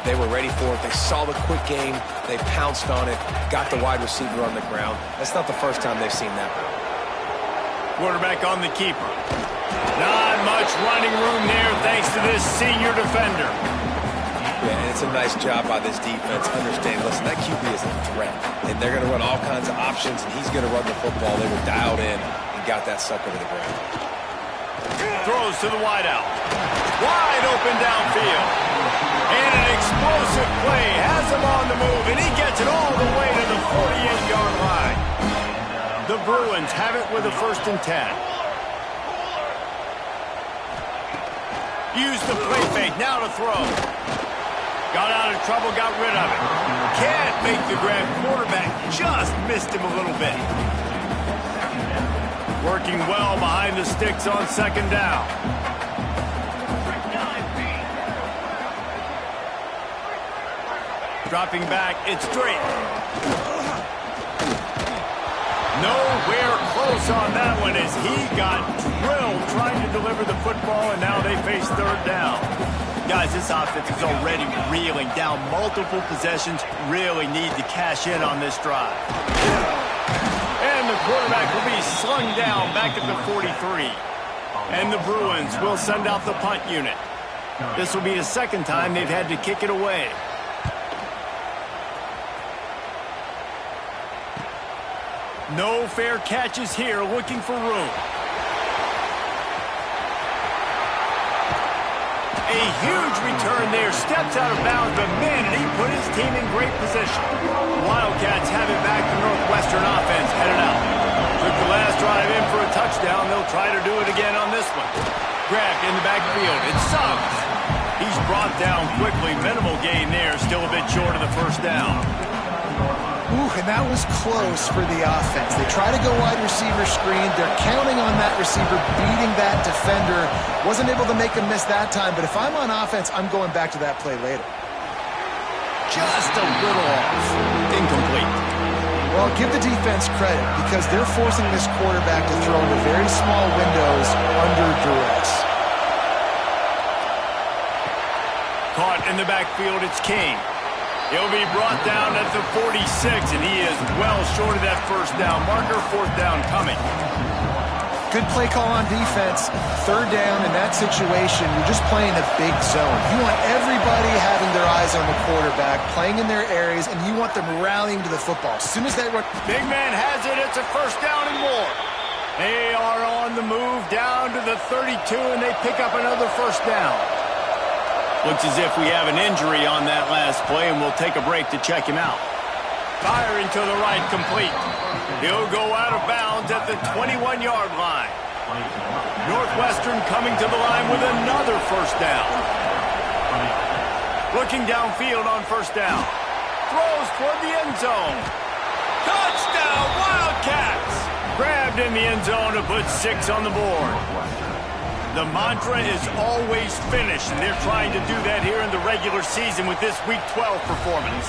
They were ready for it. They saw the quick game. They pounced on it, got the wide receiver on the ground. That's not the first time they've seen that. Quarterback on the keeper. Not much running room there thanks to this senior defender. Yeah, and it's a nice job by this defense. Understand, listen, that QB is a threat. And they're going to run all kinds of options, and he's going to run the football. They were dialed in and got that sucker to the ground. Throws to the wideout. Wide open downfield. And an explosive play has him on the move, and he gets it all the way to the 48-yard line. The Bruins have it with a 1st and 10. Use the play fake, now to throw. Got out of trouble, got rid of it. Can't make the grab. Quarterback just missed him a little bit. Working well behind the sticks on 2nd down. Dropping back, it's straight. Nowhere close on that one as he got drilled trying to deliver the football, and now they face 3rd down. Guys, this offense is already reeling down multiple possessions. Really need to cash in on this drive. And the quarterback will be slung down back at the 43. And the Bruins will send out the punt unit. This will be the 2nd time they've had to kick it away. No fair catches here, looking for room. A huge return there, steps out of bounds, but man, did he put his team in great position. Wildcats have it back to Northwestern offense, headed out. Took the last drive in for a touchdown. They'll try to do it again on this one. Grabbed in the backfield, it's Suggs. He's brought down quickly, minimal gain there, still a bit short of the 1st down. Ooh, and that was close for the offense. They try to go wide receiver screen. They're counting on that receiver beating that defender. Wasn't able to make him miss that time, but if I'm on offense, I'm going back to that play later. Just a little off. Incomplete. Well, give the defense credit because they're forcing this quarterback to throw into very small windows under duress. Caught in the backfield, it's King. He'll be brought down at the 46, and he is well short of that 1st down marker. 4th down coming. Good play call on defense. 3rd down in that situation, you're just playing a big zone. You want everybody having their eyes on the quarterback, playing in their areas, and you want them rallying to the football. As soon as they run... Big man has it. It's a 1st down and more. They are on the move down to the 32, and they pick up another 1st down. Looks as if we have an injury on that last play, and we'll take a break to check him out. Firing to the right, complete. He'll go out of bounds at the 21-yard line. Northwestern coming to the line with another 1st down. Looking downfield on 1st down. Throws toward the end zone. Touchdown, Wildcats! Grabbed in the end zone to put 6 on the board. The mantra is always finish, and they're trying to do that here in the regular season with this Week 12 performance.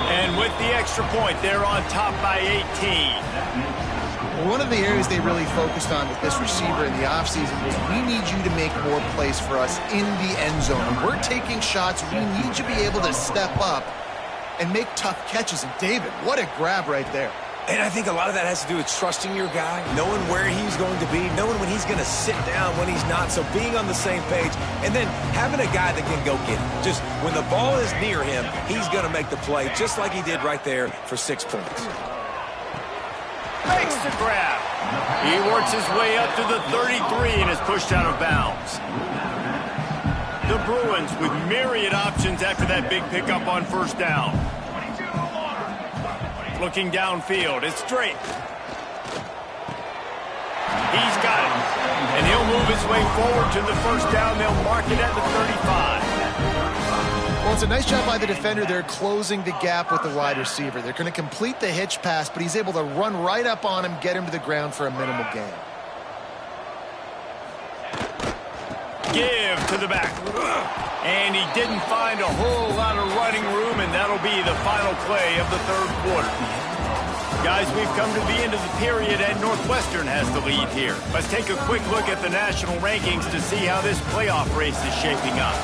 And with the extra point, they're on top by 18. One of the areas they really focused on with this receiver in the offseason was we need you to make more plays for us in the end zone. When we're taking shots, we need you to be able to step up and make tough catches. And David, what a grab right there. And I think a lot of that has to do with trusting your guy, knowing where he's going to be, knowing when he's going to sit down, when he's not. So being on the same page, and then having a guy that can go get it. Just when the ball is near him, he's going to make the play, just like he did right there for 6 points. Makes the grab. He works his way up to the 33 and is pushed out of bounds. The Bruins with myriad options after that big pickup on 1st down. Looking downfield, it's straight. He's got it. And he'll move his way forward to the 1st down. They'll mark it at the 35. Well, it's a nice job by the defender. They're closing the gap with the wide receiver. They're going to complete the hitch pass, but he's able to run right up on him, get him to the ground for a minimal gain. Give to the back. And he didn't find a whole lot of running room, and that'll be the final play of the 3rd quarter. Guys, we've come to the end of the period, and Northwestern has the lead here. Let's take a quick look at the national rankings to see how this playoff race is shaping up.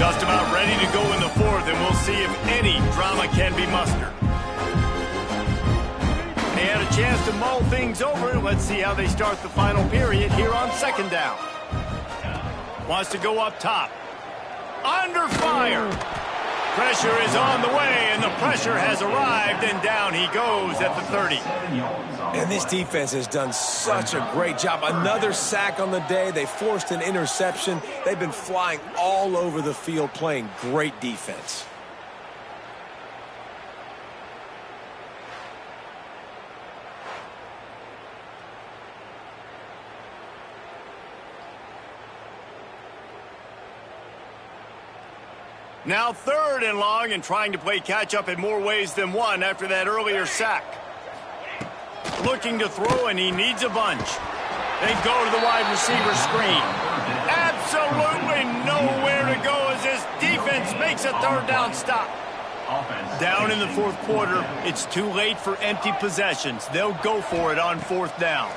Just about ready to go in the fourth, and we'll see if any drama can be mustered. They had a chance to mull things over. Let's see how they start the final period here on second down. Wants to go up top. Under fire. Pressure is on the way, and the pressure has arrived, and down he goes at the 30. And this defense has done such a great job. Another sack on the day. They forced an interception. They've been flying all over the field, playing great defense. Now third and long, and trying to play catch-up in more ways than one after that earlier sack. Looking to throw, and he needs a bunch. They go to the wide receiver screen. Absolutely nowhere to go as this defense makes a third down stop. Down in the fourth quarter, it's too late for empty possessions. They'll go for it on fourth down.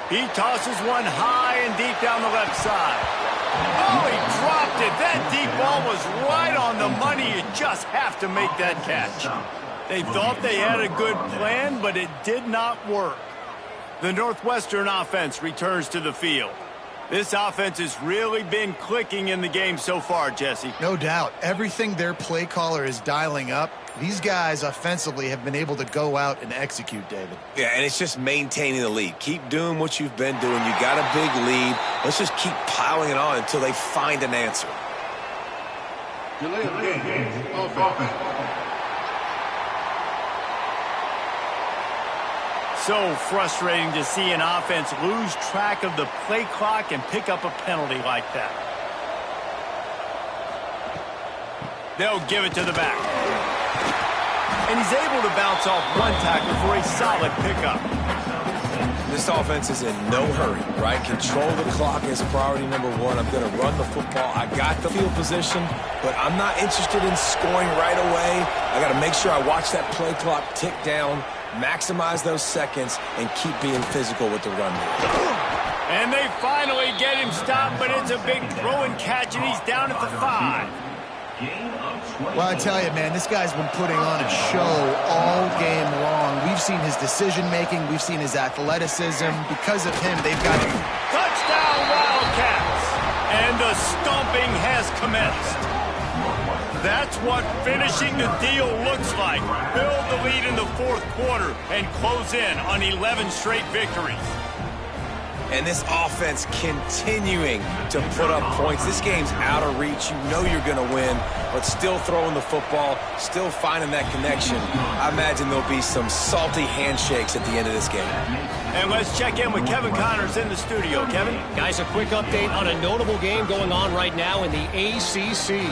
He tosses one high and deep down the left side. Oh, he dropped it. That deep ball was right on the money. You just have to make that catch. They thought they had a good plan, but it did not work. The Northwestern offense returns to the field. This offense has really been clicking in the game so far, Jesse. No doubt. Everything their play caller is dialing up, these guys offensively have been able to go out and execute, David. Yeah, and it's just maintaining the lead. Keep doing what you've been doing. You got a big lead. Let's just keep piling it on until they find an answer. So frustrating to see an offense lose track of the play clock and pick up a penalty like that. They'll give it to the back. And he's able to bounce off one tackle for a solid pickup. This offense is in no hurry, right? Control the clock is priority number one. I'm going to run the football. I got the field position, but I'm not interested in scoring right away. I got to make sure I watch that play clock tick down, maximize those seconds, and keep being physical with the run. And they finally get him stopped, but it's a big throw and catch, and he's down at the 5. Well, I tell you, man, this guy's been putting on a show all game long. We've seen his decision-making. We've seen his athleticism. Because of him, they've got him. Touchdown, Wildcats! And the stomping has commenced. That's what finishing the deal looks like. Build the lead in the fourth quarter and close in on 11 straight victories. And this offense continuing to put up points. This game's out of reach. You know you're going to win, but still throwing the football, still finding that connection. I imagine there'll be some salty handshakes at the end of this game. And let's check in with Kevin Connors in the studio. Kevin? Guys, a quick update on a notable game going on right now in the ACC.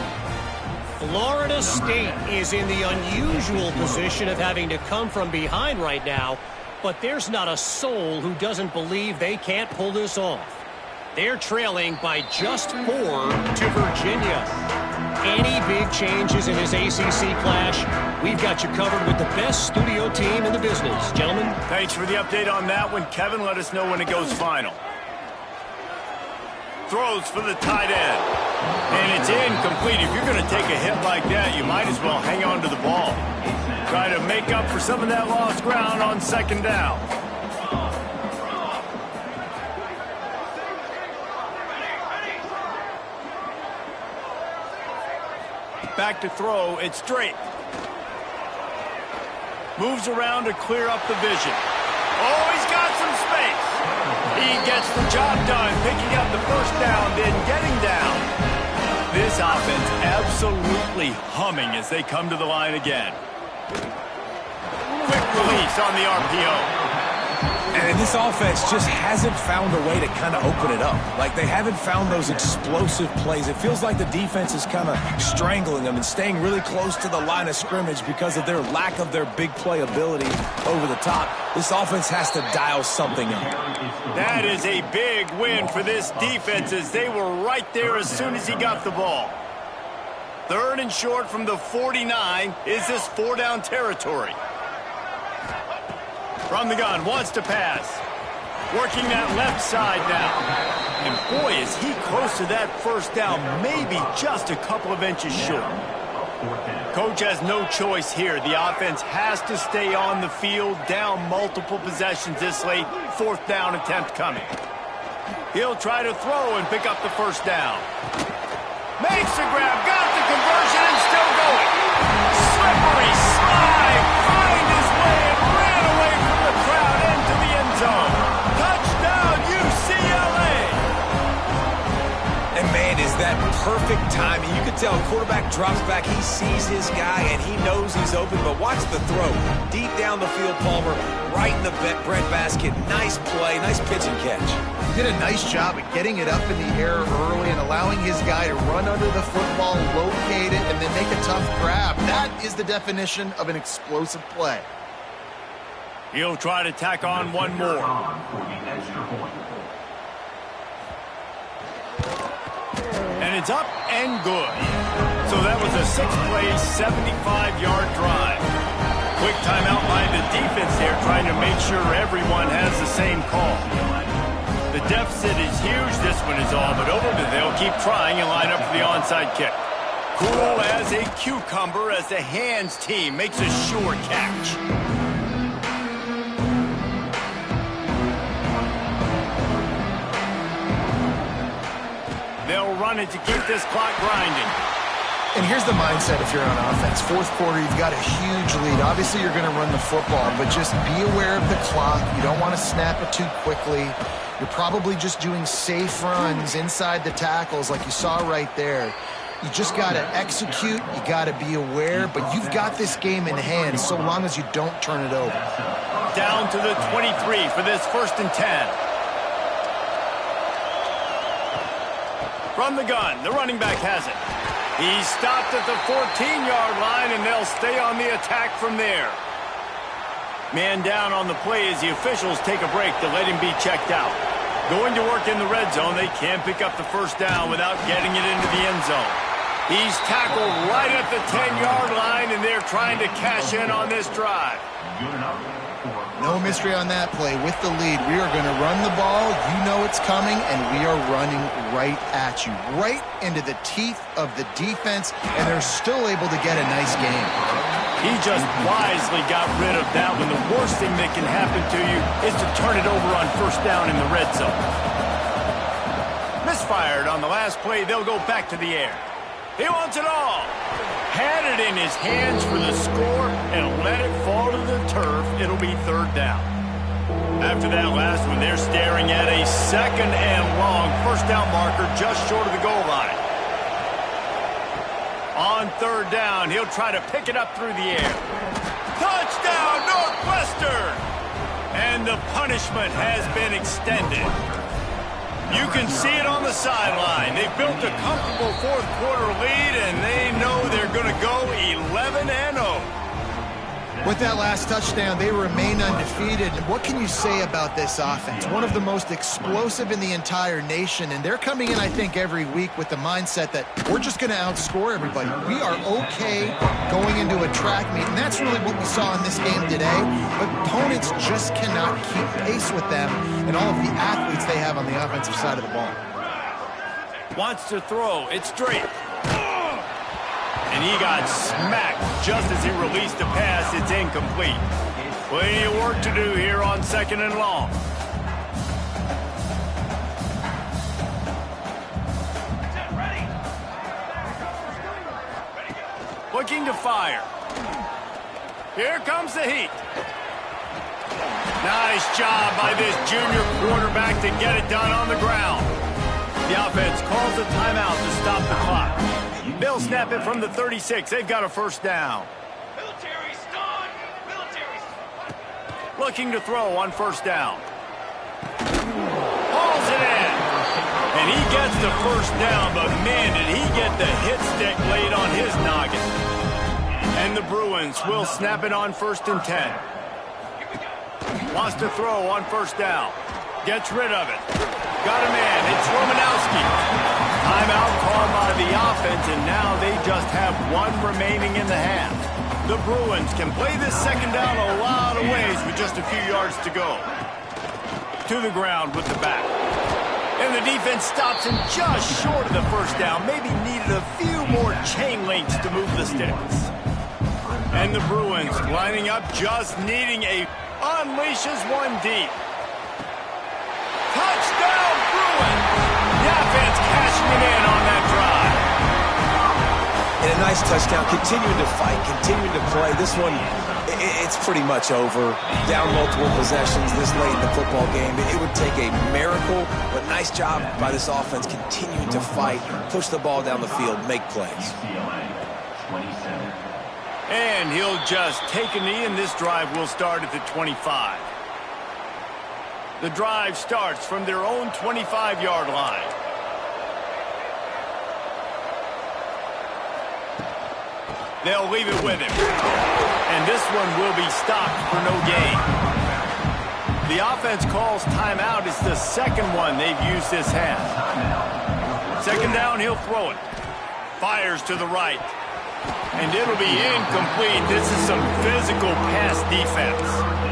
Florida State is in the unusual position of having to come from behind right now, but there's not a soul who doesn't believe they can't pull this off. They're trailing by just 4 to Virginia. Any big changes in this ACC clash, we've got you covered with the best studio team in the business. Gentlemen. Thanks for the update on that one. Kevin, let us know when it goes final. Throws for the tight end. And it's incomplete. If you're going to take a hit like that, you might as well hang on to the ball. Try to make up for some of that lost ground on second down. Back to throw. It's Drake. Moves around to clear up the vision. Oh, he's got some space. He gets the job done, picking up the first down, then getting down. This offense absolutely humming as they come to the line again. Quick release on the RPO. And this offense just hasn't found a way to kind of open it up. Like, they haven't found those explosive plays. It feels like the defense is kind of strangling them and staying really close to the line of scrimmage because of their lack of their big play ability over the top. This offense has to dial something up. That is a big win for this defense as they were right there as soon as he got the ball. Third and short from the 49. Is this 4-down territory? From the gun, wants to pass. Working that left side now. And Boy, is he close to that first down, maybe just a couple of inches short. Coach has no choice here. The offense has to stay on the field, down multiple possessions this late. 4th down attempt coming. He'll try to throw and pick up the first down. Makes the grab, got the conversion, and still going. Slippery slide, find his way and ran away from the crowd into the end zone. Touchdown, UCLA! And man, is that perfect timing. You can tell quarterback drops back, he sees his guy, and he knows he's open, but watch the throw. Deep down the field, Palmer, right in the breadbasket. Nice play, nice pitch and catch. He did a nice job at getting it up in the air early and allowing his guy to run under the football, locate it, and then make a tough grab. That is the definition of an explosive play. He'll try to tack on one more. And it's up and good. So that was a 6-play, 75-yard drive. Quick timeout by the defense here, trying to make sure everyone has the same call. The deficit is huge, this one is all, but they'll keep trying and line up for the onside kick. Cool as a cucumber as the hands team makes a sure catch. They'll run it to keep this clock grinding. And here's the mindset if you're on offense. 4th quarter, you've got a huge lead. Obviously, you're going to run the football, but just be aware of the clock. You don't want to snap it too quickly. You're probably just doing safe runs inside the tackles like you saw right there. You just got to execute. You got to be aware, but you've got this game in hand so long as you don't turn it over. Down to the 23 for this 1st and 10. From the gun, the running back has it. He stopped at the 14-yard line, and they'll stay on the attack from there. Man down on the play as the officials take a break to let him be checked out. Going to work in the red zone, they can't pick up the first down without getting it into the end zone. He's tackled right at the 10-yard line, and they're trying to cash in on this drive. No mystery on that play. With the lead, we are going to run the ball. You know it's coming, and we are running right at you, right into the teeth of the defense, and they're still able to get a nice game. He just wisely got rid of that one. The worst thing that can happen to you is to turn it over on first down in the red zone. Misfired on the last play. They'll go back to the air. He wants it all. Had it in his hands for the score and let it fall to the turf. It'll be 3rd down. After that last one, they're staring at a 2nd and long. First down marker just short of the goal line. On 3rd down, he'll try to pick it up through the air. Touchdown, Northwestern! And the punishment has been extended. You can see it on the sideline. They've built a comfortable 4th quarter lead, and they know they're going to go 11-0. With that last touchdown, they remain undefeated. What can you say about this offense? One of the most explosive in the entire nation, and they're coming in, I think, every week with the mindset that we're just going to outscore everybody. We are okay going into a track meet, and that's really what we saw in this game today. But opponents just cannot keep pace with them and all of the athletes they have on the offensive side of the ball. Wants to throw. It's straight. And he got smacked just as he released the pass. It's incomplete. Plenty of work to do here on 2nd and long. Looking to fire. Here comes the heat. Nice job by this junior quarterback to get it done on the ground. The offense calls a timeout to stop the clock. They'll snap it from the 36. They've got a first down. Military stun! Military. Looking to throw on first down. Hauls it in. And he gets the first down, but man, did he get the hit stick laid on his noggin. And the Bruins will snap it on 1st and 10. Wants to throw on first down. Gets rid of it. Got a man. It's Romanowski. Timeout called by the offense, and now they just have one remaining in the half. The Bruins can play this 2nd down a lot of ways with just a few yards to go. To the ground with the back. And the defense stops him just short of the first down. Maybe needed a few more chain links to move the sticks. And the Bruins lining up, just needing a unleashes one deep. Touchdown, Bruins! The offense cashing it in on that drive. And a nice touchdown, continuing to fight, continuing to play. This one, it's pretty much over. Down multiple possessions this late in the football game. It would take a miracle, but nice job by this offense continuing to fight, push the ball down the field, make plays. And he'll just take a knee, and this drive will start at the 25. The drive starts from their own 25-yard line. They'll leave it with him. And this one will be stopped for no gain. The offense calls timeout. It's the second one they've used this half. Second down, he'll throw it. Fires to the right. And it'll be incomplete. This is some physical pass defense.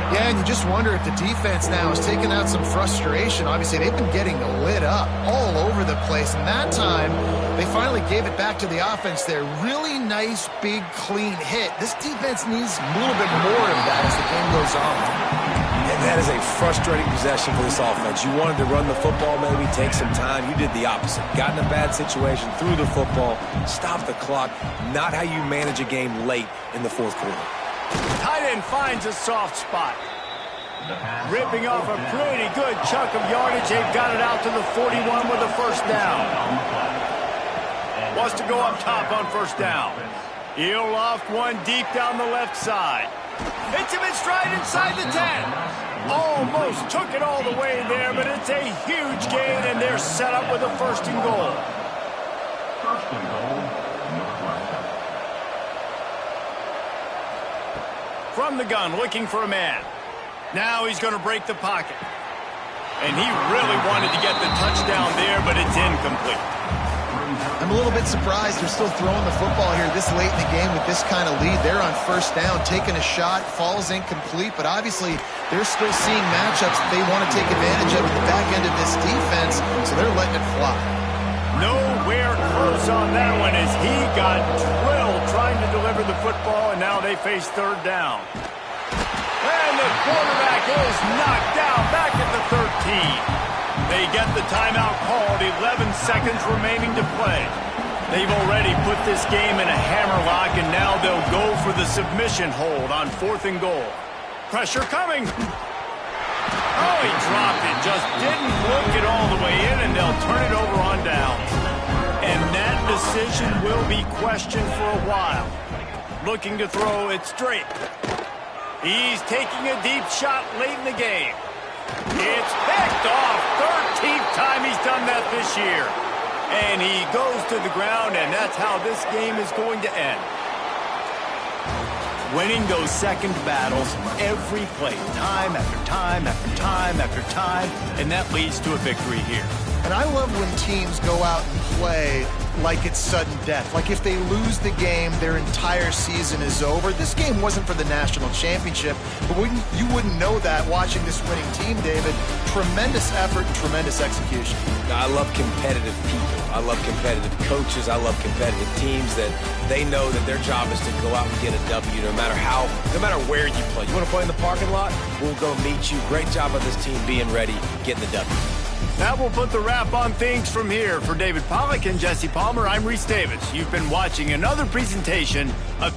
Yeah, and you just wonder if the defense now is taking out some frustration. Obviously, they've been getting lit up all over the place. And that time, they finally gave it back to the offense there. Really nice, big, clean hit. This defense needs a little bit more of that as the game goes on. And that is a frustrating possession for this offense. You wanted to run the football, maybe take some time. You did the opposite. Got in a bad situation, threw the football, stopped the clock. Not how you manage a game late in the fourth quarter. Tight end finds a soft spot. Ripping off a pretty good chunk of yardage. They've got it out to the 41 with a first down. Wants to go up top on first down. He'll loft one deep down the left side. Hits him in stride inside the 10. Almost took it all the way there, but it's a huge gain, and they're set up with a first and goal. From the gun, looking for a man. Now he's going to break the pocket. And he really wanted to get the touchdown there, but it's incomplete. I'm a little bit surprised they're still throwing the football here this late in the game with this kind of lead. They're on first down, taking a shot, falls incomplete, but obviously they're still seeing matchups that they want to take advantage of at the back end of this defense, so they're letting it fly. Nowhere close on that one as he got drilled trying to deliver the football, and now they face third down. And the quarterback is knocked down back at the 13. They get the timeout called, 11 seconds remaining to play. They've already put this game in a hammerlock, and now they'll go for the submission hold on fourth and goal. Pressure coming. Oh, he dropped it. Just didn't look it all the way in, and they'll turn it over on downs. And that decision will be questioned for a while. Looking to throw it straight. He's taking a deep shot late in the game. It's picked off. 13th time he's done that this year. And he goes to the ground, and that's how this game is going to end. Winning those second battles every play, time after time after time after time, and that leads to a victory here. And I love when teams go out and play like it's sudden death. Like if they lose the game, their entire season is over. This game wasn't for the national championship, but you wouldn't know that watching this winning team, David. Tremendous effort and tremendous execution. I love competitive people. I love competitive coaches. I love competitive teams that they know that their job is to go out and get a W no matter where you play. You want to play in the parking lot? We'll go meet you. Great job of this team being ready, getting the W. That will put the wrap on things from here. For David Pollack and Jesse Palmer, I'm Reese Davis. You've been watching another presentation of